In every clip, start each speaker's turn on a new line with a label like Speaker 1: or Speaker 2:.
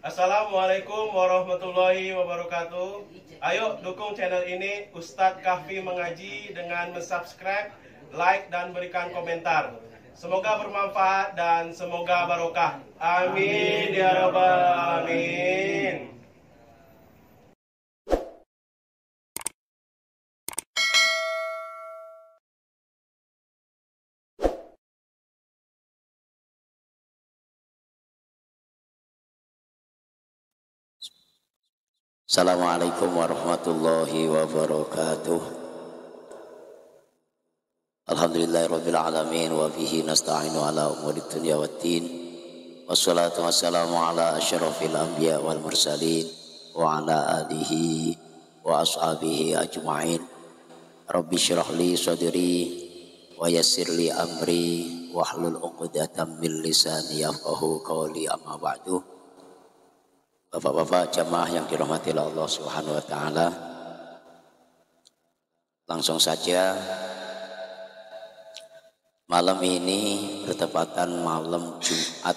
Speaker 1: Assalamualaikum warahmatullahi wabarakatuh. Ayo dukung channel ini Ustadz Kahfi Mengaji dengan subscribe, like, dan berikan komentar. Semoga bermanfaat dan semoga barokah. Amin ya rabbal alamin.
Speaker 2: Assalamualaikum warahmatullahi wabarakatuh. Alhamdulillahirabbil alamin wa bihi nasta'inu ala umuri dunya waddin. Wassalatu wassalamu ala asyrafil anbiya wal mursalin wa ala alihi wa ashabihi ajma'in. Rabbi syrah li sadri wa yassir li amri wahlul 'uqdatam min lisani yafqahu qawli, amma ba'du. Bapak-bapak jamaah yang dirahmati Allah Subhanahu wa taala, langsung saja malam ini bertepatan malam Jumat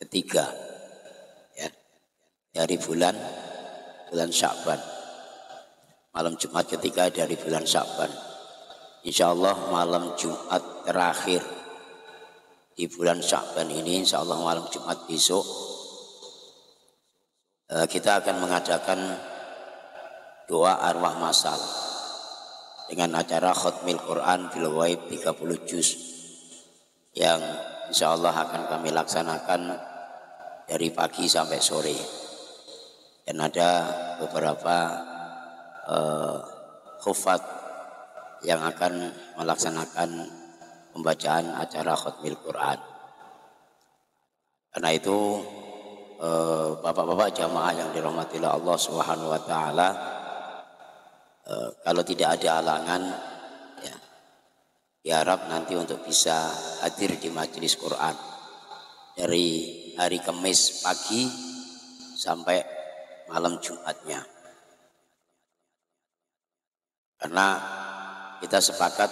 Speaker 2: ketiga ya, dari bulan Sya'ban. Malam Jumat ketiga dari bulan Sya'ban. Insyaallah malam Jumat terakhir di bulan Sya'ban ini, insyaallah malam Jumat besok kita akan mengadakan doa arwah masal dengan acara Khatmil Quran bil Ghaib 30 juz yang insya Allah akan kami laksanakan dari pagi sampai sore, dan ada beberapa khufat yang akan melaksanakan pembacaan acara Khatmil Quran. Karena itu bapak-bapak jamaah yang dirahmati Allah Subhanahu wa taala, kalau tidak ada halangan ya, diharap nanti untuk bisa hadir di majelis Quran dari hari Kamis pagi sampai malam Jumatnya. Karena kita sepakat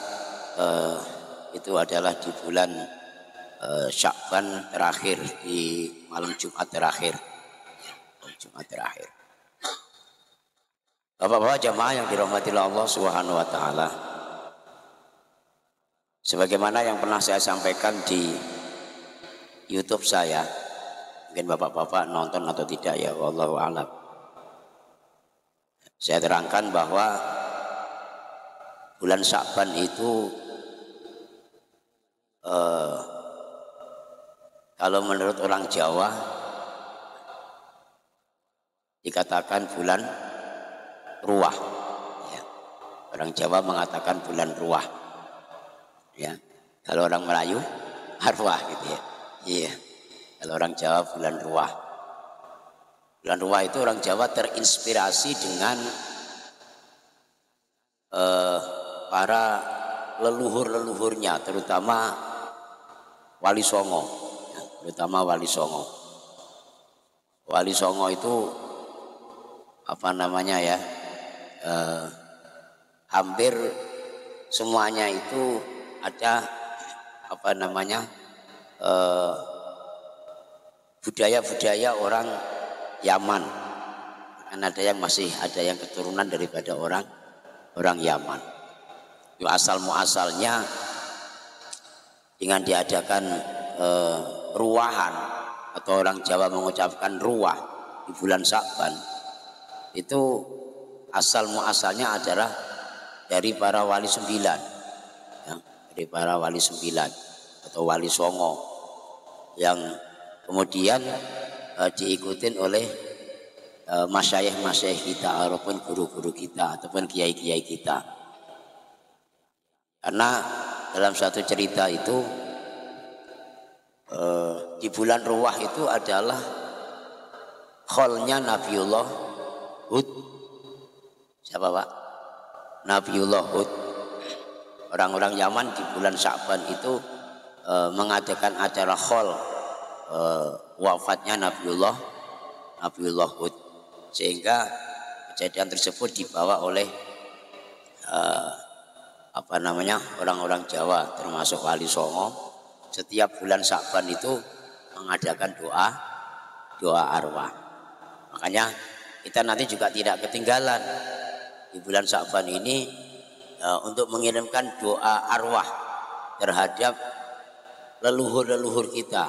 Speaker 2: itu adalah di bulan Sya'ban terakhir, di malam Jumat terakhir. Bapak-bapak jamaah yang dirahmati Allah Subhanahu wa taala, sebagaimana yang pernah saya sampaikan di YouTube saya, mungkin bapak-bapak nonton atau tidak ya, wallahu a'lam. Saya terangkan bahwa bulan Sya'ban itu kalau menurut orang Jawa dikatakan bulan ruah ya. Orang Jawa mengatakan bulan ruah ya. Kalau orang Melayu arwah gitu ya. Iya. Kalau orang Jawa bulan ruah. Bulan ruah itu orang Jawa terinspirasi dengan para leluhur-leluhurnya, terutama Wali Songo. Wali Songo itu apa namanya ya, hampir semuanya itu ada apa namanya budaya-budaya orang Yaman. Kan ada yang keturunan daripada orang Yaman. Itu asal muasalnya dengan diadakan ruahan, atau orang Jawa mengucapkan ruah di bulan Sya'ban, itu asal muasalnya adalah dari para wali 9 ya, dari para wali 9 atau Wali Songo, yang kemudian diikutin oleh masyayikh kita ataupun guru-guru kita ataupun kiai-kiai kita. Karena dalam satu cerita itu di bulan ruah itu adalah kholnya Nabiullah Hud. Siapa Pak? Nabiullah Hud. Orang-orang Yaman di bulan Sya'ban itu mengadakan acara khol wafatnya Nabiullah Hud, sehingga kejadian tersebut dibawa oleh orang-orang Jawa termasuk Wali Songo. Setiap bulan Sya'ban itu mengadakan doa doa arwah. Makanya kita nanti juga tidak ketinggalan di bulan Sya'ban ini untuk mengirimkan doa arwah terhadap leluhur-leluhur kita,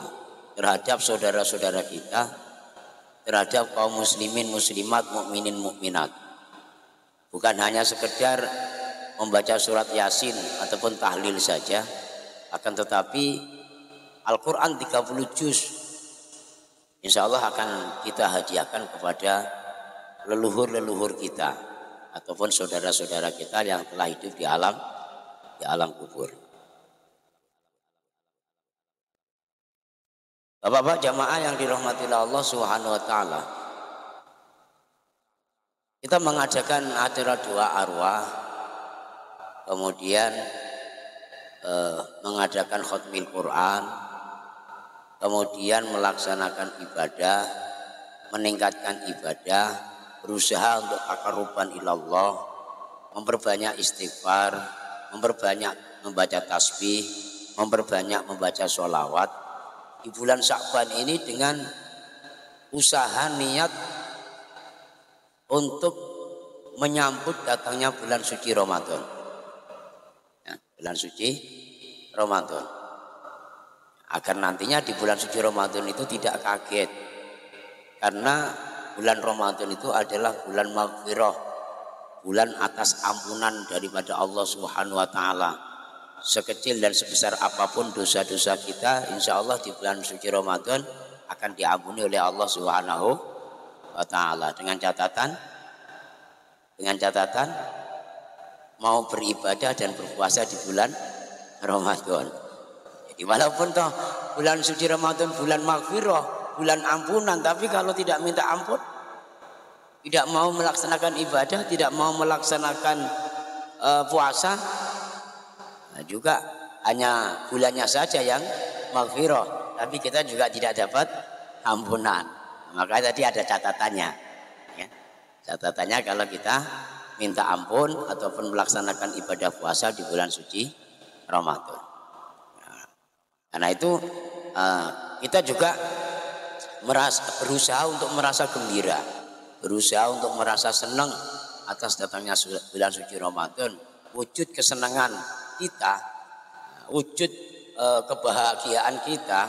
Speaker 2: terhadap saudara-saudara kita, terhadap kaum muslimin muslimat, mukminin mukminat. Bukan hanya sekedar membaca surat Yasin ataupun tahlil saja, akan tetapi Al-Quran 30 juz insya Allah akan kita hadiahkan kepada leluhur-leluhur kita ataupun saudara-saudara kita yang telah hidup di alam kubur. Bapak-bapak jamaah yang dirahmati Allah Subhanahu wa taala. Kita mengadakan acara doa arwah, kemudian mengadakan khatmil Quran, kemudian melaksanakan ibadah, meningkatkan ibadah, berusaha untuk taqarruban ilallah, memperbanyak istighfar, memperbanyak membaca tasbih, memperbanyak membaca sholawat di bulan Sya'ban ini dengan usaha niat untuk menyambut datangnya bulan suci Ramadan. Ya, bulan suci Ramadan. Agar nantinya di bulan suci Ramadan itu tidak kaget. Karena bulan Ramadan itu adalah bulan maghfirah, bulan atas ampunan daripada Allah Subhanahu wa taala. Sekecil dan sebesar apapun dosa-dosa kita, insya Allah di bulan suci Ramadan akan diampuni oleh Allah Subhanahu wa taala, dengan catatan mau beribadah dan berpuasa di bulan Ramadan. Jadi walaupun toh bulan suci Ramadan bulan maghfirah, bulan ampunan, tapi kalau tidak minta ampun, tidak mau melaksanakan ibadah, tidak mau melaksanakan puasa, nah juga hanya bulannya saja yang maghfirah, tapi kita juga tidak dapat ampunan. Maka tadi ada catatannya, ya. Catatannya kalau kita minta ampun ataupun melaksanakan ibadah puasa di bulan suci Ramadan. Nah, karena itu kita juga berusaha untuk merasa gembira, berusaha untuk merasa senang atas datangnya bulan suci Ramadan. Wujud kesenangan kita, wujud kebahagiaan kita,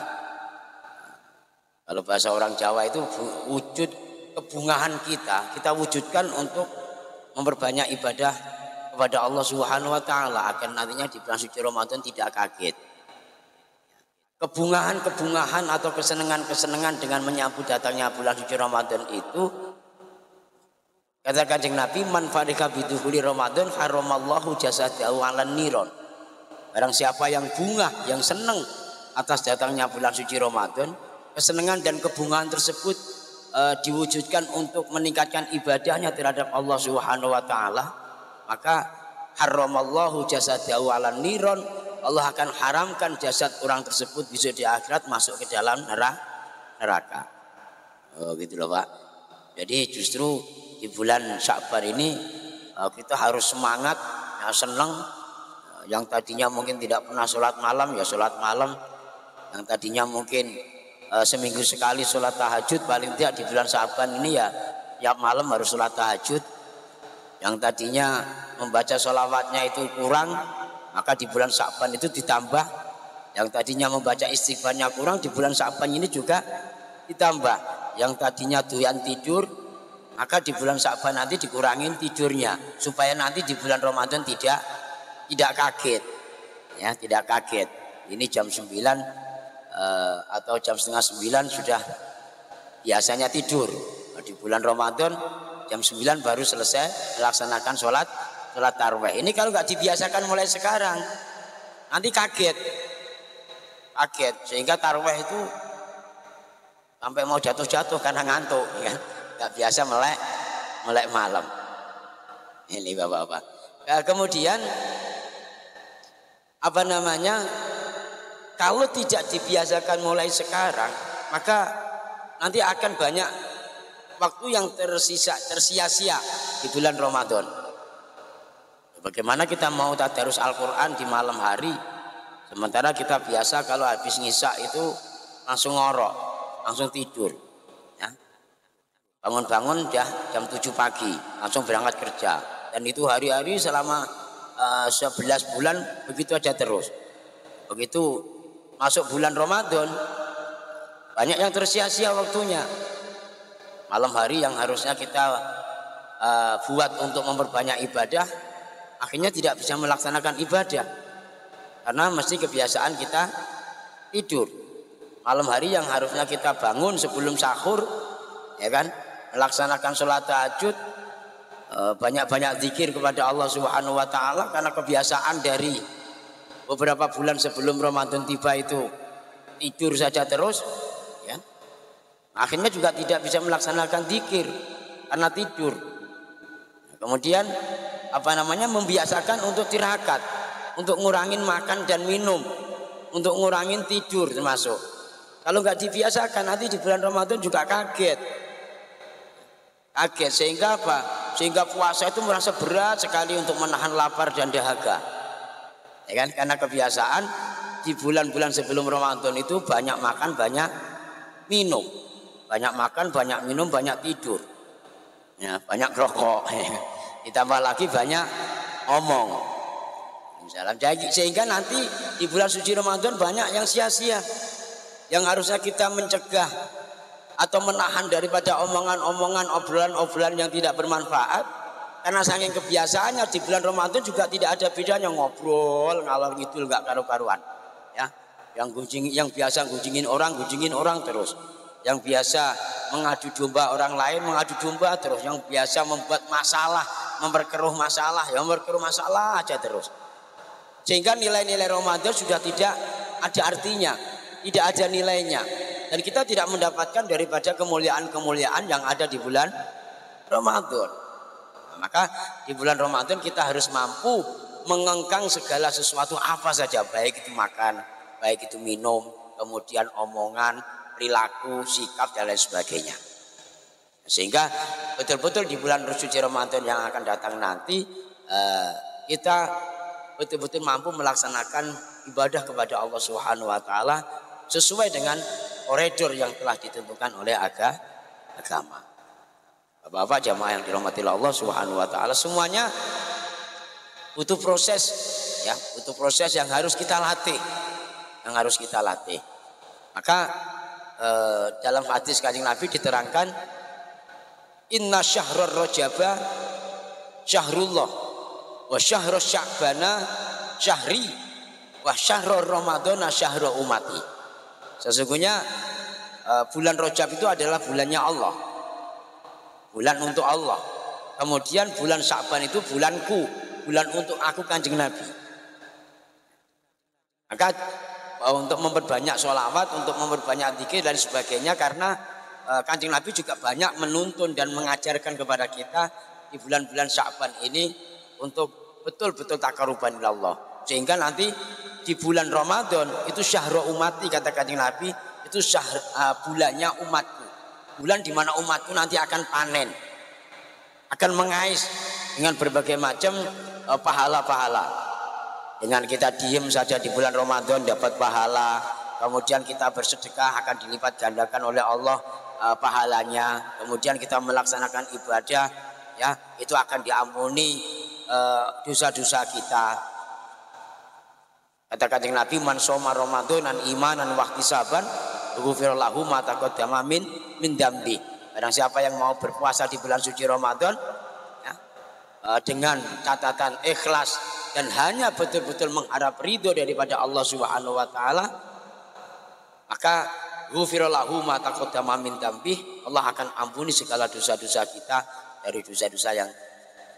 Speaker 2: kalau bahasa orang Jawa itu wujud kebungahan kita wujudkan untuk memperbanyak ibadah kepada Allah Subhanahu wa taala agar nantinya di bulan suci Ramadan tidak kaget. Kebungahan atau kesenangan dengan menyambut datangnya bulan suci Ramadan itu, kata Kanjeng Nabi, man farika bidukhuli Ramadan haramallahu jasadahu 'alan niron. Barang siapa yang bunga, yang senang atas datangnya bulan suci Ramadan, kesenangan dan kebungahan tersebut diwujudkan untuk meningkatkan ibadahnya terhadap Allah Subhanahu wa taala, maka haramallahu jasadahu 'alan niron, Allah akan haramkan jasad orang tersebut bisa di akhirat masuk ke dalam neraka. Oh gitu loh Pak. Jadi justru di bulan Sya'ban ini kita harus semangat, ya, senang. Yang tadinya mungkin tidak pernah sholat malam, ya sholat malam. Yang tadinya mungkin seminggu sekali sholat tahajud, paling tidak di bulan Sya'ban ini ya tiap malam harus sholat tahajud. Yang tadinya membaca sholawatnya itu kurang, maka di bulan Sya'ban itu ditambah. Yang tadinya membaca istighfarnya kurang, di bulan Sya'ban ini juga ditambah. Yang tadinya doyan tidur, maka di bulan Sya'ban nanti dikurangin tidurnya supaya nanti di bulan Ramadan tidak kaget, ya, tidak kaget. Ini jam 9 atau jam setengah 9 sudah biasanya tidur. Di bulan Ramadan jam 9 baru selesai melaksanakan sholat tarawih. Ini kalau nggak dibiasakan mulai sekarang, nanti kaget, sehingga tarawih itu sampai mau jatuh karena ngantuk, ya. Nggak biasa melek malam. Ini bapak-bapak. Nah, kemudian kalau tidak dibiasakan mulai sekarang, maka nanti akan banyak waktu yang tersia-sia di bulan Ramadan. Bagaimana kita mau tadarus Al-Quran di malam hari, sementara kita biasa kalau habis ngisa itu langsung ngorok, langsung tidur. Bangun-bangun jam 7 pagi langsung berangkat kerja, dan itu hari-hari selama 11 bulan begitu aja terus. Begitu masuk bulan Ramadan banyak yang tersia-sia waktunya. Malam hari yang harusnya kita buat untuk memperbanyak ibadah, akhirnya tidak bisa melaksanakan ibadah karena mesti kebiasaan kita tidur. Malam hari yang harusnya kita bangun sebelum sahur, ya kan, melaksanakan sholat tahajud, banyak-banyak zikir kepada Allah Subhanahu wa taala, karena kebiasaan dari beberapa bulan sebelum Ramadan tiba itu tidur saja terus, ya. Akhirnya juga tidak bisa melaksanakan zikir karena tidur. Kemudian membiasakan untuk tirakat, untuk ngurangin makan dan minum, untuk ngurangin tidur termasuk. Kalau nggak dibiasakan nanti di bulan Ramadan juga kaget, sehingga apa? Sehingga puasa itu merasa berat sekali untuk menahan lapar dan dahaga, ya kan? Karena kebiasaan di bulan-bulan sebelum Ramadan itu banyak makan, banyak minum, banyak makan, banyak minum, banyak tidur, ya, banyak rokok, ditambah lagi banyak ngomong. Sehingga nanti di bulan suci Ramadan banyak yang sia-sia, yang harusnya kita mencegah atau menahan daripada omongan-omongan, obrolan-obrolan yang tidak bermanfaat, karena saking kebiasaannya di bulan Ramadan juga tidak ada bedanya ngobrol ngalor ngidul nggak karu-karuan, ya. Yang biasa gunjingin orang terus, yang biasa mengadu domba orang lain mengadu domba terus, yang biasa membuat masalah, memperkeruh masalah aja terus, sehingga nilai-nilai Ramadan sudah tidak ada artinya, tidak ada nilainya. Dan kita tidak mendapatkan daripada kemuliaan-kemuliaan yang ada di bulan Ramadan. Maka di bulan Ramadan kita harus mampu mengengkang segala sesuatu apa saja, baik itu makan, baik itu minum, kemudian omongan, perilaku, sikap dan lain sebagainya. Sehingga betul-betul di bulan suci Ramadan yang akan datang nanti kita betul-betul mampu melaksanakan ibadah kepada Allah Subhanahu wa taala sesuai dengan koridor yang telah ditentukan oleh agama. Bapak-bapak jamaah yang dirahmati Allah Subhanahu wa taala, semuanya butuh proses, ya, butuh proses yang harus kita latih. Maka dalam hadis Kanjeng Nabi diterangkan, inna syahrul rajaba syahrullah wa syahrul sya'bana syahri wa syahrul ramadhana syahrul umati. Sesungguhnya bulan Rajab itu adalah bulannya Allah, bulan untuk Allah. Kemudian bulan Sya'ban itu bulanku, bulan untuk aku Kanjeng Nabi. Maka untuk memperbanyak sholawat, untuk memperbanyak zikir dan sebagainya, karena Kanjeng Nabi juga banyak menuntun dan mengajarkan kepada kita di bulan-bulan Sya'ban ini untuk betul-betul taqarruban ilallah. Sehingga nanti di bulan Ramadan itu syahrul umati, kata Kanjeng Nabi, itu bulannya umatku, bulan di mana umatku nanti akan panen, akan mengais dengan berbagai macam pahala-pahala. Dengan kita diem saja di bulan Ramadan dapat pahala, kemudian kita bersedekah akan dilipat gandakan oleh Allah pahalanya, kemudian kita melaksanakan ibadah, ya, itu akan diampuni dosa-dosa kita. Kata Kanjeng Nabi, man shoma ramadanan imanan wa ihtisaban ghufira lahu ma taqaddama min dambi. Barang siapa yang mau berpuasa di bulan suci Ramadan, ya, dengan catatan ikhlas dan hanya betul-betul mengharap ridho daripada Allah Subhanahu wa taala, maka ghufira lahu ma taqaddama min dambi, Allah akan ampuni segala dosa-dosa kita dari dosa-dosa yang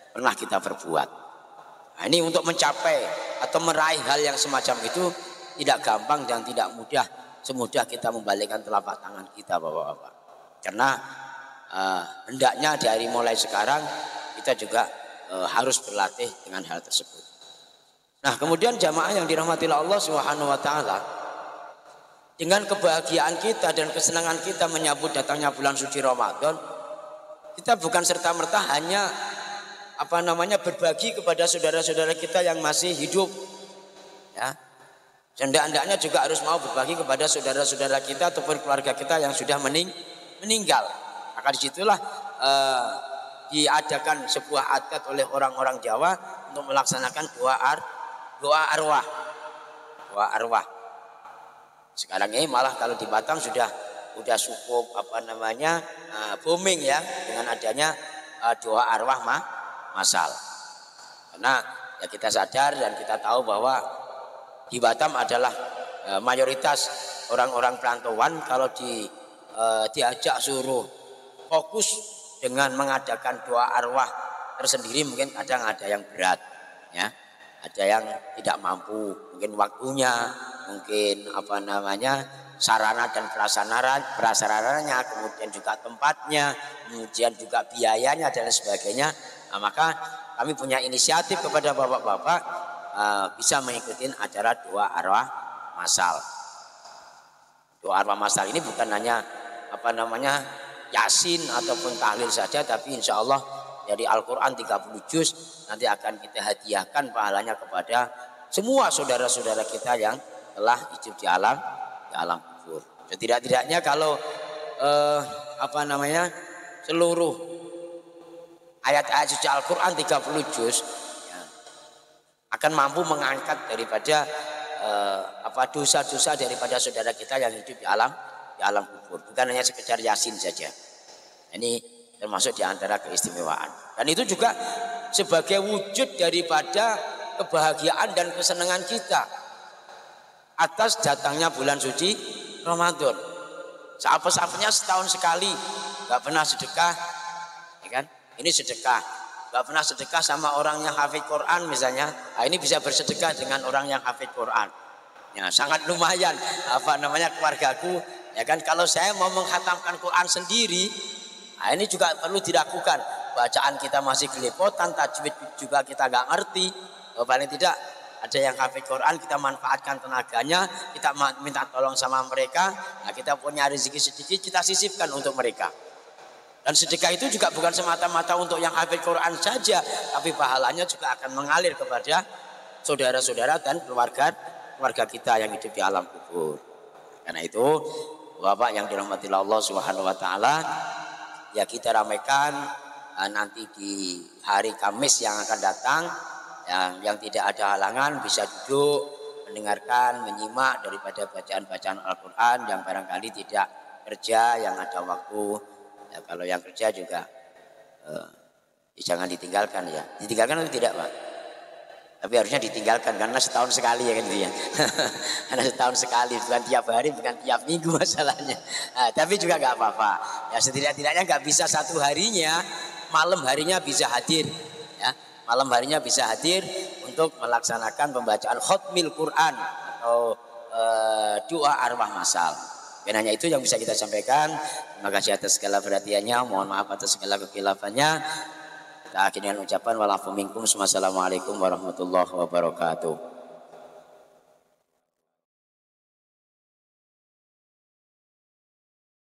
Speaker 2: pernah kita perbuat. Nah, ini untuk mencapai atau meraih hal yang semacam itu tidak gampang dan tidak mudah semudah kita membalikkan telapak tangan kita, bapak-bapak. Karena hendaknya dari mulai sekarang kita juga harus berlatih dengan hal tersebut. Nah, kemudian jamaah yang dirahmati Allah Subhanahu wa taala, dengan kebahagiaan kita dan kesenangan kita menyambut datangnya bulan suci Ramadan, kita bukan serta-merta hanya berbagi kepada saudara-saudara kita yang masih hidup, ya. Hendaknya juga harus mau berbagi kepada saudara-saudara kita ataupun keluarga kita yang sudah meninggal. Maka disitulah diadakan sebuah adat oleh orang-orang Jawa untuk melaksanakan doa arwah. Doa arwah. Sekarang ini malah kalau di Batam sudah cukup booming ya dengan adanya doa arwah masal. Karena ya kita sadar dan kita tahu bahwa di Batam adalah mayoritas orang-orang perantauan. Kalau diajak suruh fokus dengan mengadakan doa arwah tersendiri, mungkin kadang ada yang berat ya, ada yang tidak mampu, mungkin waktunya, mungkin sarana dan prasarananya, kemudian juga tempatnya, kemudian juga biayanya dan sebagainya. Nah, maka kami punya inisiatif kepada bapak-bapak bisa mengikuti acara doa arwah masal. Doa arwah masal ini bukan hanya Yasin ataupun tahlil saja, tapi insya Allah dari Al-Quran 30 juz nanti akan kita hadiahkan pahalanya kepada semua saudara-saudara kita yang telah hidup di alam kubur. Setidak-tidaknya kalau seluruh ayat-ayat suci Al-Quran 30 juz ya, akan mampu mengangkat daripada dosa-dosa daripada saudara kita yang hidup di alam kubur, bukan hanya sekedar Yasin saja. Ini termasuk di antara keistimewaan. Dan itu juga sebagai wujud daripada kebahagiaan dan kesenangan kita atas datangnya bulan suci Ramadan. Seapa-apanya setahun sekali nggak pernah sedekah, ya kan? Ini sedekah. Nggak pernah sedekah sama orang yang hafid Quran misalnya. Nah, ini bisa bersedekah dengan orang yang hafid Quran. Ya, sangat lumayan keluargaku. Ya kan, kalau saya mau menghatamkan Quran sendiri, nah ini juga perlu dilakukan. Bacaan kita masih gelepotan, tajwid juga kita nggak ngerti. Paling tidak ada yang hafid Quran, kita manfaatkan tenaganya, kita minta tolong sama mereka. Nah, kita punya rezeki sedikit, kita sisipkan untuk mereka. Dan sedekah itu juga bukan semata-mata untuk yang hafid Quran saja, tapi pahalanya juga akan mengalir kepada saudara-saudara dan keluarga kita yang hidup di alam kubur. Karena itu Bapak yang dirahmati Allah Subhanahu wa taala, ya kita ramaikan nanti di hari Kamis yang akan datang, yang tidak ada halangan bisa duduk mendengarkan, menyimak daripada bacaan-bacaan Al-Qur'an. Yang barangkali tidak kerja, yang ada waktu, ya kalau yang kerja juga jangan ditinggalkan ya. Ditinggalkan atau tidak, Pak? Tapi harusnya ditinggalkan karena setahun sekali ya kan gitu ya. Karena setahun sekali, bukan tiap hari, bukan tiap minggu masalahnya. Nah, tapi juga nggak apa-apa. Ya setidak-tidaknya nggak bisa satu harinya, malam harinya bisa hadir. Ya, malam harinya bisa hadir untuk melaksanakan pembacaan khotmil Quran atau doa arwah masal. Dan hanya itu yang bisa kita sampaikan. Terima kasih atas segala perhatiannya. Mohon maaf atas segala kekhilafan. Kita akhirnya ucapan walafu minkum. Wassalamualaikum warahmatullahi wabarakatuh.